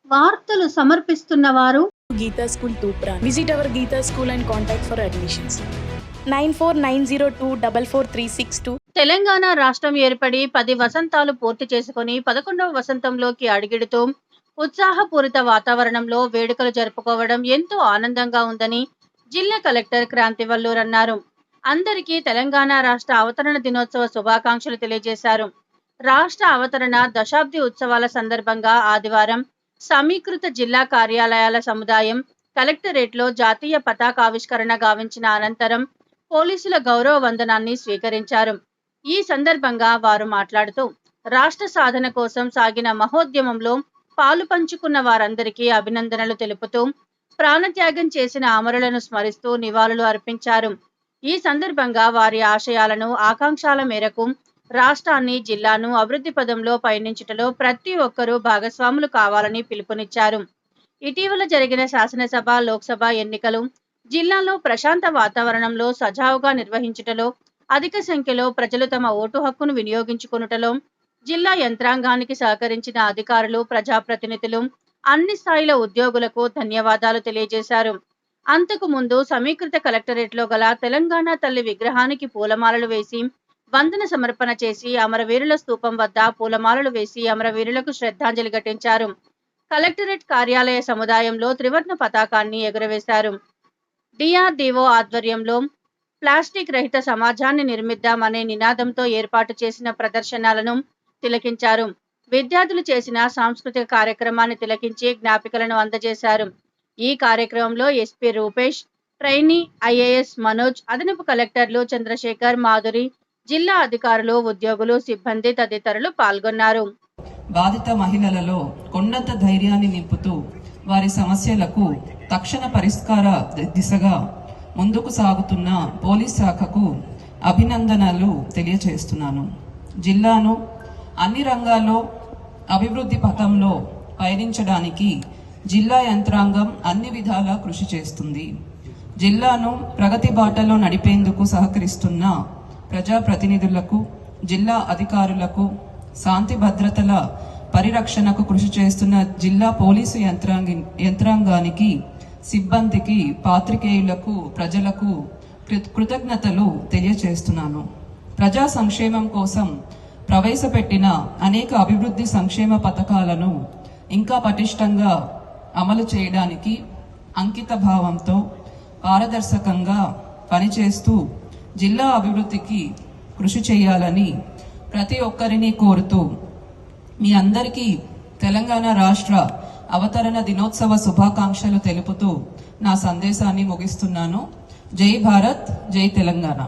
వార్తలు సమర్పిస్తున్న వారు Geeta School Tupra. Visit our Geeta School and contact for admissions. 9490244362. Telangana రాష్ట్రం ఏర్పడి 10 వసంతాలు పూర్తి చేసుకుని 11వ వసంతంలోకి అడుగిడుతూ ఉత్సాహపూరిత వాతావరణంలో వేడుకలు జరుపుకోవడం ఎంతో ఆనందంగా ఉందని జిల్లా కలెక్టర్ క్రాంతివల్లూర్ అన్నారు. అందరికీ తెలంగాణ రాష్ట్ర అవతరణ దినోత్సవ శుభాకాంక్షలు తెలియజేశారు. రాష్ట్ర అవతరణ దశాబ్ది ఉత్సవాల సందర్భంగా ఆదివారం సమీకృత జిల్లా కార్యాలయాల సముదాయం కలెక్టరేట్లో జాతీయ పతాకావిష్కరణ గావించిన అనంతరం పోలీసుల గౌరవ వందనాన్ని స్వీకరించారు. ఈ సందర్భంగా వారు మాట్లాడుతూ రాష్ట్ర సాధన కోసం సాగిన మహోద్యమంలో పాలు పంచుకున్న వారందరికీ అభినందనలు తెలుపుతూ ప్రాణత్యాగం చేసిన అమరులను స్మరిస్తూ నివాళులు అర్పించారు. ఈ సందర్భంగా వారి ఆశయాలను ఆకాంక్షల మేరకు రాష్ట్రాన్ని జిల్లాను అభివృద్ధి పదంలో పయనించుటలో ప్రతి ఒక్కరూ భాగస్వాములు కావాలని పిలుపునిచ్చారు. ఇటీవల జరిగిన శాసనసభ లోక్సభ ఎన్నికలు జిల్లాలో ప్రశాంత వాతావరణంలో సజావుగా నిర్వహించుటలో అధిక సంఖ్యలో ప్రజలు తమ ఓటు హక్కును వినియోగించుకొనుటలో జిల్లా యంత్రాంగానికి సహకరించిన అధికారులు ప్రజాప్రతినిధులు అన్ని స్థాయిల ఉద్యోగులకు ధన్యవాదాలు తెలియజేశారు. అంతకు ముందు సమీకృత కలెక్టరేట్లో గల తెలంగాణ తల్లి విగ్రహానికి పూలమాలలు వేసి వందన సమర్పణ చేసి అమరవీరుల స్తూపం వద్ద పూలమాలలు వేసి అమరవీరులకు శ్రద్ధాంజలి ఘటించారు. కలెక్టరేట్ కార్యాలయ సముదాయంలో త్రివర్ణ పతాకాన్ని ఎగురవేశారు. డిఆర్డీఓ ఆధ్వర్యంలో ప్లాస్టిక్ రహిత సమాజాన్ని నిర్మిద్దాం అనే నినాదంతో ఏర్పాటు చేసిన ప్రదర్శనలను తిలకించారు. విద్యార్థులు చేసిన సాంస్కృతిక కార్యక్రమాన్ని తిలకించి జ్ఞాపికలను అందజేశారు. ఈ కార్యక్రమంలో SP Rupesh, trainee IAS Manoj, అదనపు కలెక్టర్లు చంద్రశేఖర్, మాధురి, జిల్లా అధికారులు, ఉద్యోగులు, సిబ్బంది తదితరులు పాల్గొన్నారు. బాధిత మహిళలలో కొండంత ధైర్యాన్ని నింపుతూ వారి సమస్యలకు తక్షణ పరిష్కార దిశగా ముందుకు సాగుతున్న పోలీస్ శాఖకు అభినందనలు తెలియజేస్తున్నాను. జిల్లాను అన్ని రంగాల్లో అభివృద్ధి పథంలో పయనించడానికి జిల్లా యంత్రాంగం అన్ని విధాలా కృషి చేస్తుంది. జిల్లాను ప్రగతి బాటలో నడిపేందుకు సహకరిస్తున్న ప్రజాప్రతినిధులకు, జిల్లా అధికారులకు, శాంతి భద్రతల పరిరక్షణకు కృషి చేస్తున్న జిల్లా పోలీసు యంత్రాంగానికి, సిబ్బందికి, పాత్రికేయులకు, ప్రజలకు కృతజ్ఞతలు తెలియజేస్తున్నాను. ప్రజా సంక్షేమం కోసం ప్రవేశపెట్టిన అనేక అభివృద్ధి సంక్షేమ పథకాలను ఇంకా పటిష్టంగా అమలు చేయడానికి అంకిత భావంతో పారదర్శకంగా పనిచేస్తూ జిల్లా అభివృద్ధికి కృషి చేయాలని ప్రతి ఒక్కరిని కోరుతూ మీ అందరికీ తెలంగాణ రాష్ట్ర అవతరణ దినోత్సవ శుభాకాంక్షలు తెలుపుతూ నా సందేశాన్ని ముగిస్తున్నాను. జై భారత్, జై తెలంగాణ.